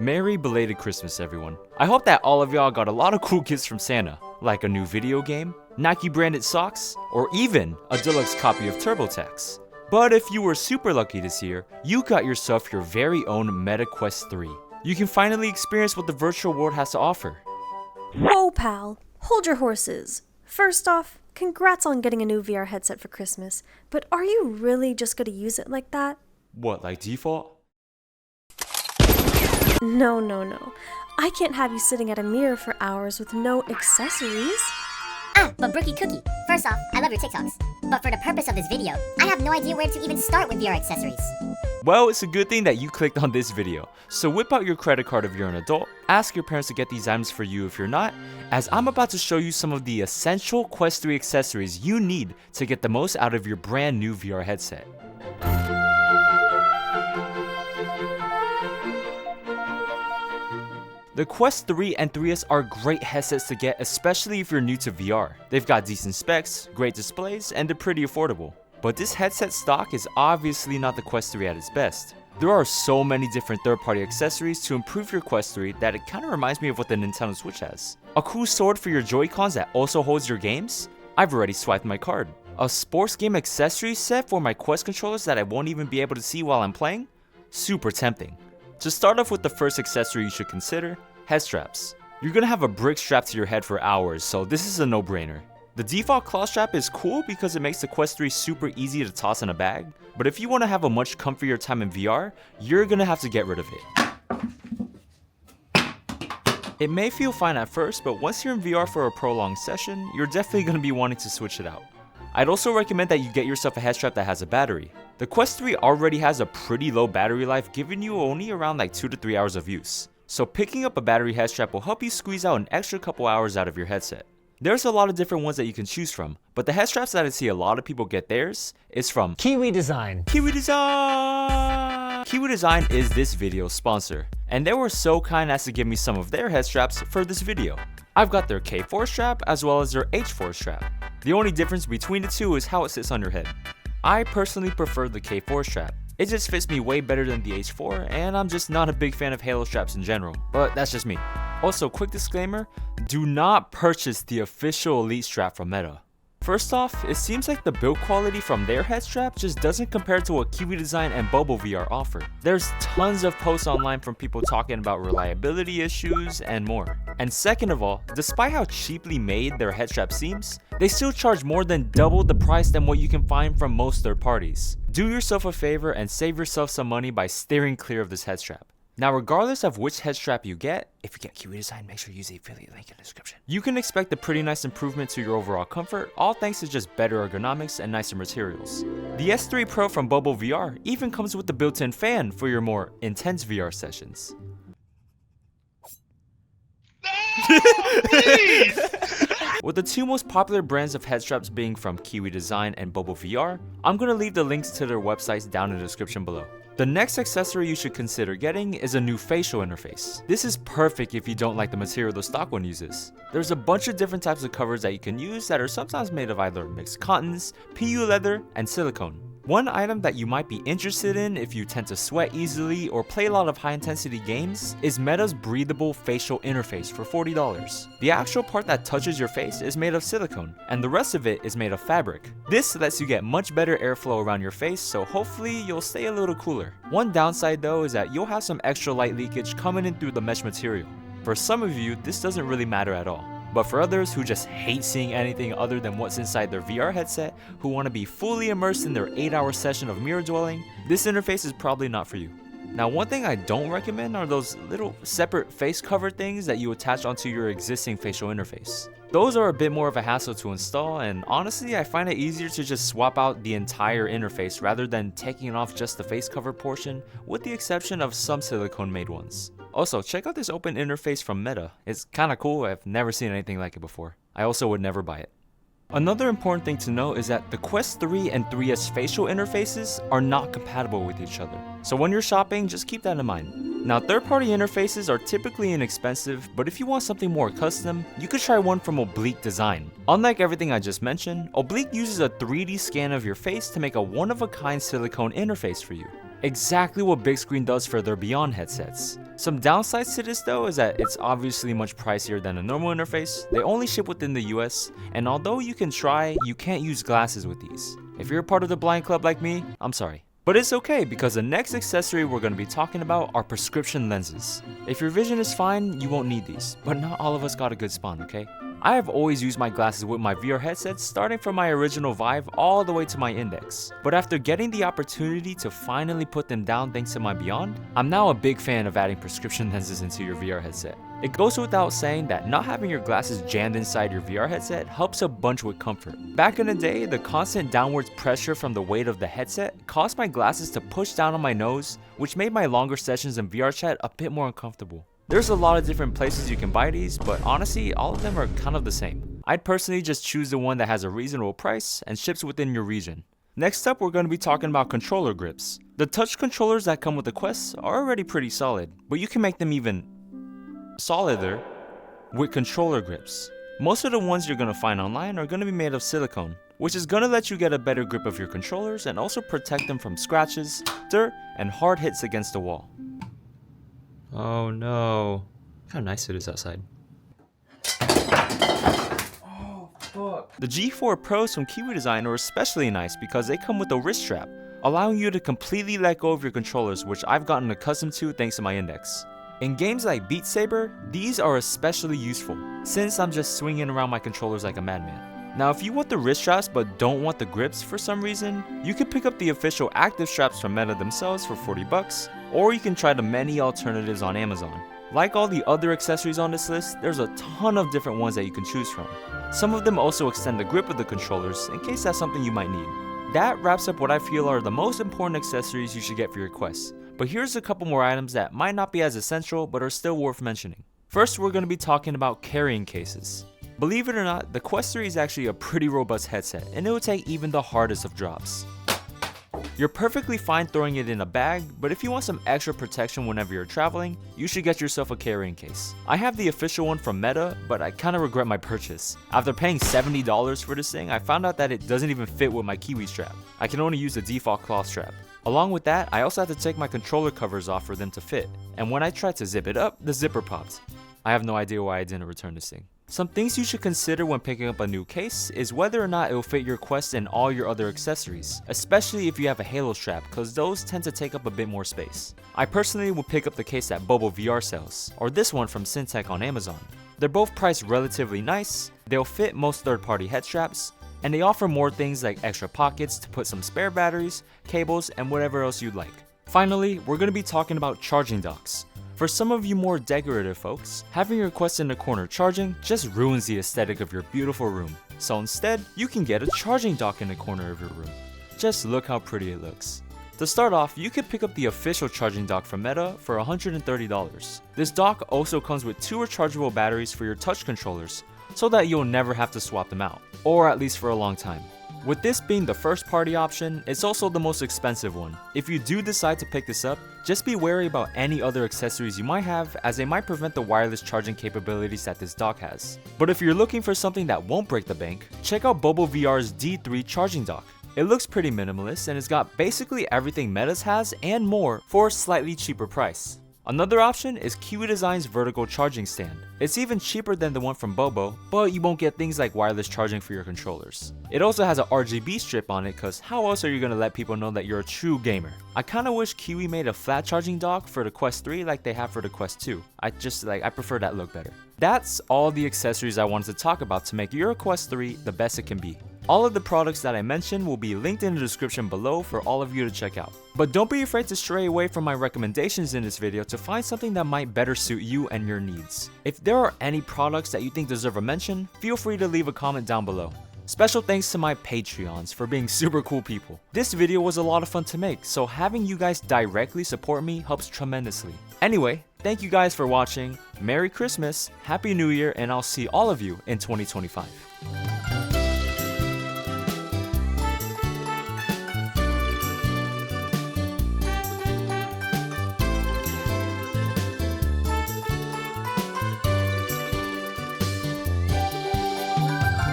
Merry belated Christmas, everyone. I hope that all of y'all got a lot of cool gifts from Santa, like a new video game, Nike branded socks, or even a deluxe copy of TurboTax. But if you were super lucky this year, you got yourself your very own Meta Quest 3. You can finally experience what the virtual world has to offer. Whoa, pal. Hold your horses. First off, congrats on getting a new VR headset for Christmas, but are you really just gonna use it like that? What, like default? No. I can't have you sitting at a mirror for hours with no accessories. But BrookieCookie, first off, I love your TikToks. But for the purpose of this video, I have no idea where to even start with VR accessories. Well, it's a good thing that you clicked on this video. So whip out your credit card if you're an adult, ask your parents to get these items for you if you're not, as I'm about to show you some of the essential Quest 3 accessories you need to get the most out of your brand new VR headset. The Quest 3 and 3S are great headsets to get, especially if you're new to VR. They've got decent specs, great displays, and they're pretty affordable. But this headset stock is obviously not the Quest 3 at its best. There are so many different third-party accessories to improve your Quest 3 that it kinda reminds me of what the Nintendo Switch has. A cool sword for your Joy-Cons that also holds your games? I've already swiped my card. A sports game accessory set for my Quest controllers that I won't even be able to see while I'm playing? Super tempting. To start off with the first accessory you should consider, Headstraps. You're gonna have a brick strapped to your head for hours, so this is a no-brainer. The default cloth strap is cool because it makes the Quest 3 super easy to toss in a bag, but if you want to have a much comfier time in VR, you're gonna have to get rid of it. It may feel fine at first, but once you're in VR for a prolonged session, you're definitely gonna be wanting to switch it out. I'd also recommend that you get yourself a head strap that has a battery. The Quest 3 already has a pretty low battery life, giving you only around like 2 to 3 hours of use. So picking up a battery head strap will help you squeeze out an extra couple hours out of your headset. There's a lot of different ones that you can choose from, but the head straps that I see a lot of people get theirs is from Kiwi Design. Kiwi Design! Kiwi Design is this video's sponsor, and they were so kind as to give me some of their head straps for this video. I've got their K4 strap as well as their H4 strap. The only difference between the two is how it sits on your head. I personally prefer the K4 strap. It just fits me way better than the H4, and I'm just not a big fan of Halo straps in general, but that's just me. Also, quick disclaimer, do not purchase the official Elite strap from Meta. First off, it seems like the build quality from their head strap just doesn't compare to what Kiwi Design and Bubble VR offer. There's tons of posts online from people talking about reliability issues and more. And second of all, despite how cheaply made their head strap seems, they still charge more than double the price than what you can find from most third parties. Do yourself a favor and save yourself some money by steering clear of this head strap. Now, regardless of which head strap you get, if you get Kiwi Design, make sure you use the affiliate link in the description. You can expect a pretty nice improvement to your overall comfort, all thanks to just better ergonomics and nicer materials. The S3 Pro from Bubble VR even comes with the built-in fan for your more intense VR sessions. With the two most popular brands of head straps being from Kiwi Design and Bubble VR, I'm going to leave the links to their websites down in the description below. The next accessory you should consider getting is a new facial interface. This is perfect if you don't like the material the stock one uses. There's a bunch of different types of covers that you can use that are sometimes made of either mixed cottons, PU leather, and silicone. One item that you might be interested in if you tend to sweat easily or play a lot of high intensity games is Meta's breathable facial interface for $40. The actual part that touches your face is made of silicone, and the rest of it is made of fabric. This lets you get much better airflow around your face, so hopefully you'll stay a little cooler. One downside though is that you'll have some extra light leakage coming in through the mesh material. For some of you, this doesn't really matter at all. But for others who just hate seeing anything other than what's inside their VR headset, who want to be fully immersed in their 8-hour session of mirror dwelling, this interface is probably not for you. Now, one thing I don't recommend are those little separate face cover things that you attach onto your existing facial interface. Those are a bit more of a hassle to install, and honestly I find it easier to just swap out the entire interface rather than taking off just the face cover portion, with the exception of some silicone made ones. Also, check out this open interface from Meta. It's kinda cool, I've never seen anything like it before. I also would never buy it. Another important thing to know is that the Quest 3 and 3S facial interfaces are not compatible with each other. So when you're shopping, just keep that in mind. Now, third-party interfaces are typically inexpensive, but if you want something more custom, you could try one from Oblique Design. Unlike everything I just mentioned, Oblique uses a 3D scan of your face to make a one-of-a-kind silicone interface for you. Exactly what big screen does for their Beyond headsets. Some downsides to this though is that it's obviously much pricier than a normal interface, they only ship within the US, and although you can try, you can't use glasses with these. If you're a part of the blind club like me, I'm sorry. But it's okay because the next accessory we're going to be talking about are prescription lenses. If your vision is fine, you won't need these, but not all of us got a good spawn, okay? I have always used my glasses with my VR headsets starting from my original Vive all the way to my Index. But after getting the opportunity to finally put them down thanks to my Beyond, I'm now a big fan of adding prescription lenses into your VR headset. It goes without saying that not having your glasses jammed inside your VR headset helps a bunch with comfort. Back in the day, the constant downwards pressure from the weight of the headset caused my glasses to push down on my nose, which made my longer sessions in VR chat a bit more uncomfortable. There's a lot of different places you can buy these, but honestly, all of them are kind of the same. I'd personally just choose the one that has a reasonable price and ships within your region. Next up, we're going to be talking about controller grips. The touch controllers that come with the Quest are already pretty solid, but you can make them even solider with controller grips. Most of the ones you're going to find online are going to be made of silicone, which is going to let you get a better grip of your controllers and also protect them from scratches, dirt, and hard hits against the wall. Oh no. How nice it is outside. Oh fuck. The G4 Pros from Kiwi Design are especially nice because they come with a wrist strap, allowing you to completely let go of your controllers, which I've gotten accustomed to thanks to my Index. In games like Beat Saber, these are especially useful, since I'm just swinging around my controllers like a madman. Now if you want the wrist straps but don't want the grips for some reason, you can pick up the official active straps from Meta themselves for $40, or you can try the many alternatives on Amazon. Like all the other accessories on this list, there's a ton of different ones that you can choose from. Some of them also extend the grip of the controllers in case that's something you might need. That wraps up what I feel are the most important accessories you should get for your Quest, but here's a couple more items that might not be as essential but are still worth mentioning. First, we're going to be talking about carrying cases. Believe it or not, the Quest 3 is actually a pretty robust headset, and it will take even the hardest of drops. You're perfectly fine throwing it in a bag, but if you want some extra protection whenever you're traveling, you should get yourself a carrying case. I have the official one from Meta, but I kinda regret my purchase. After paying $70 for this thing, I found out that it doesn't even fit with my Kiwi strap. I can only use the default cloth strap. Along with that, I also had to take my controller covers off for them to fit, and when I tried to zip it up, the zipper popped. I have no idea why I didn't return this thing. Some things you should consider when picking up a new case is whether or not it will fit your Quest and all your other accessories, especially if you have a Halo strap, cause those tend to take up a bit more space. I personally will pick up the case that Bobo VR sells, or this one from Syntech on Amazon. They're both priced relatively nice, they'll fit most third-party head straps, and they offer more things like extra pockets to put some spare batteries, cables, and whatever else you'd like. Finally, we're going to be talking about charging docks. For some of you more decorative folks, having your Quest in the corner charging just ruins the aesthetic of your beautiful room. So instead, you can get a charging dock in the corner of your room. Just look how pretty it looks. To start off, you can pick up the official charging dock from Meta for $130. This dock also comes with 2 rechargeable batteries for your touch controllers, so that you'll never have to swap them out, or at least for a long time. With this being the first party option, it's also the most expensive one. If you do decide to pick this up, just be wary about any other accessories you might have, as they might prevent the wireless charging capabilities that this dock has. But if you're looking for something that won't break the bank, check out Bobo VR's D3 charging dock. It looks pretty minimalist and it's got basically everything Meta's has and more for a slightly cheaper price. Another option is Kiwi Design's vertical charging stand. It's even cheaper than the one from Bobo, but you won't get things like wireless charging for your controllers. It also has a RGB strip on it, cause how else are you gonna let people know that you're a true gamer? I kinda wish Kiwi made a flat charging dock for the Quest 3 like they have for the Quest 2. I prefer that look better. That's all the accessories I wanted to talk about to make your Quest 3 the best it can be. All of the products that I mentioned will be linked in the description below for all of you to check out. But don't be afraid to stray away from my recommendations in this video to find something that might better suit you and your needs. If there are any products that you think deserve a mention, feel free to leave a comment down below. Special thanks to my Patreons for being super cool people. This video was a lot of fun to make, so having you guys directly support me helps tremendously. Anyway, thank you guys for watching, Merry Christmas, Happy New Year, and I'll see all of you in 2025.